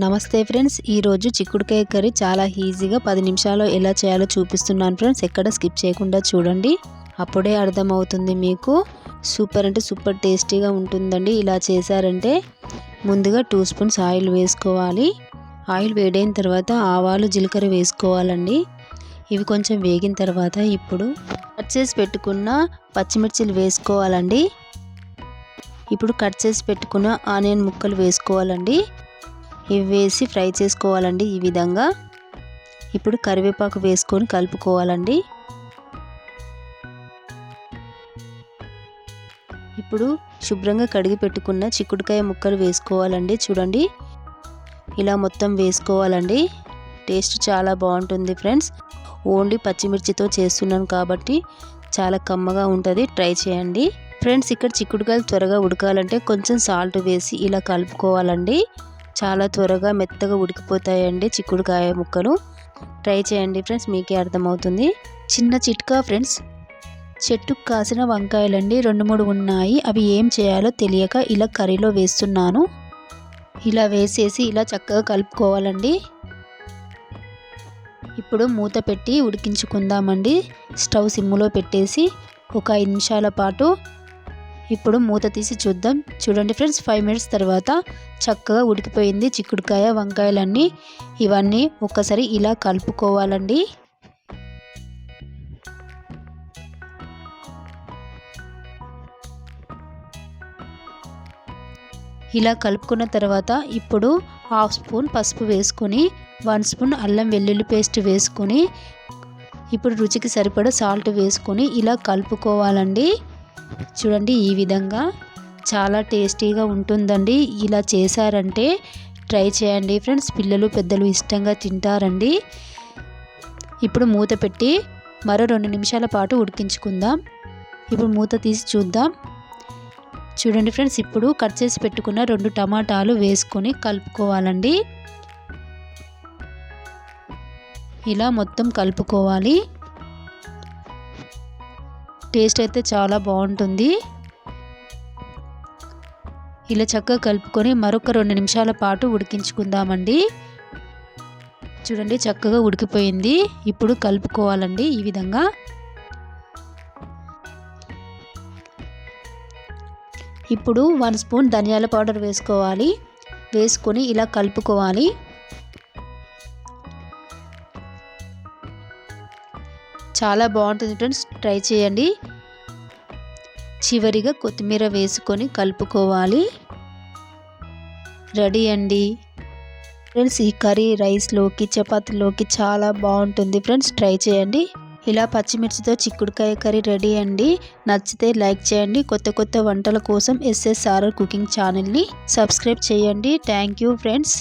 నమస్తే ఫ్రెండ్స్, ఈరోజు చిక్కుడుకాయ కర్రీ చాలా ఈజీగా 10 నిమిషాల్లో ఎలా చేయాలో చూపిస్తున్నాను ఫ్రెండ్స్. ఎక్కడ స్కిప్ చేయకుండా చూడండి, అప్పుడే అర్థమవుతుంది మీకు. సూపర్ అంటే సూపర్ టేస్టీగా ఉంటుందండి. ఇలా చేశారంటే ముందుగా 2 స్పూన్స్ ఆయిల్ వేసుకోవాలి. ఆయిల్ వేడైన తర్వాత ఆవాలు జీలకర్ర వేసుకోవాలండి. ఇవి కొంచెం వేగిన తర్వాత ఇప్పుడు కట్ చేసి పెట్టుకున్న పచ్చిమిర్చిలు వేసుకోవాలండి. ఇప్పుడు కట్ చేసి పెట్టుకున్న ఆనియన్ ముక్కలు వేసుకోవాలండి. ఇవి వేసి ఫ్రై చేసుకోవాలండి ఈ విధంగా. ఇప్పుడు కరివేపాకు వేసుకొని కలుపుకోవాలండి. ఇప్పుడు శుభ్రంగా కడిగి పెట్టుకున్న చిక్కుడుకాయ ముక్కలు వేసుకోవాలండి. చూడండి, ఇలా మొత్తం వేసుకోవాలండి. టేస్ట్ చాలా బాగుంటుంది ఫ్రెండ్స్. ఓన్లీ పచ్చిమిర్చితో చేస్తున్నాను కాబట్టి చాలా కమ్మగా ఉంటుంది. ట్రై చేయండి ఫ్రెండ్స్. ఇక్కడ చిక్కుడుకాయలు త్వరగా ఉడకాలంటే కొంచెం సాల్ట్ వేసి ఇలా కలుపుకోవాలండి. చాలా త్వరగా మెత్తగా ఉడికిపోతాయండి చిక్కుడుకాయ ముక్కలు. ట్రై చేయండి ఫ్రెండ్స్, మీకే అర్థమవుతుంది. చిన్న చిట్కా ఫ్రెండ్స్, చెట్టుకు కాసిన వంకాయలండి 2-3 ఉన్నాయి. అవి ఏం చేయాలో తెలియక ఇలా కర్రీలో వేస్తున్నాను. ఇలా వేసేసి ఇలా చక్కగా కలుపుకోవాలండి. ఇప్పుడు మూత పెట్టి ఉడికించుకుందామండి. స్టవ్ సిమ్లో పెట్టేసి ఒక 5 నిమిషాల పాటు ఇప్పుడు మూత తీసి చూద్దాం. చూడండి ఫ్రెండ్స్, 5 మినిట్స్ తర్వాత చక్కగా ఉడికిపోయింది చిక్కుడుకాయ వంకాయలన్నీ. ఇవన్నీ ఒక్కసారి ఇలా కలుపుకోవాలండి. ఇలా కలుపుకున్న తర్వాత ఇప్పుడు 1/2 స్పూన్ పసుపు వేసుకొని 1 స్పూన్ అల్లం వెల్లుల్లి పేస్ట్ వేసుకొని ఇప్పుడు రుచికి సరిపడా సాల్ట్ వేసుకొని ఇలా కలుపుకోవాలండి. చూడండి, ఈ విధంగా చాలా టేస్టీగా ఉంటుందండి. ఇలా చేశారంటే ట్రై చేయండి ఫ్రెండ్స్. పిల్లలు పెద్దలు ఇష్టంగా తింటారండి. ఇప్పుడు మూత పెట్టి మరో 2 నిమిషాల పాటు ఉడికించుకుందాం. ఇప్పుడు మూత తీసి చూద్దాం. చూడండి ఫ్రెండ్స్, ఇప్పుడు కట్ చేసి పెట్టుకున్న 2 టమాటాలు వేసుకొని కలుపుకోవాలండి. ఇలా మొత్తం కలుపుకోవాలి. టేస్ట్ అయితే చాలా బాగుంటుంది. ఇలా చక్కగా కలుపుకొని మరొక 2 నిమిషాల పాటు ఉడికించుకుందామండి. చూడండి, చక్కగా ఉడికిపోయింది. ఇప్పుడు కలుపుకోవాలండి ఈ విధంగా. ఇప్పుడు 1 స్పూన్ ధనియాల పౌడర్ వేసుకోవాలి. వేసుకొని ఇలా కలుపుకోవాలి. చాలా బాగుంటుంది ఫ్రెండ్స్, ట్రై చేయండి. చివరిగా కొత్తిమీర వేసుకొని కలుపుకోవాలి. రెడీ అండి ఫ్రెండ్స్. ఈ కర్రీ రైస్లోకి చపాతీలోకి చాలా బాగుంటుంది ఫ్రెండ్స్. ట్రై చేయండి. ఇలా పచ్చిమిర్చితో చిక్కుడుకాయ కర్రీ రెడీ అండి. నచ్చితే లైక్ చేయండి. కొత్త కొత్త వంటల కోసం SSRR కుకింగ్ ఛానల్ని సబ్స్క్రైబ్ చేయండి. Thank you friends.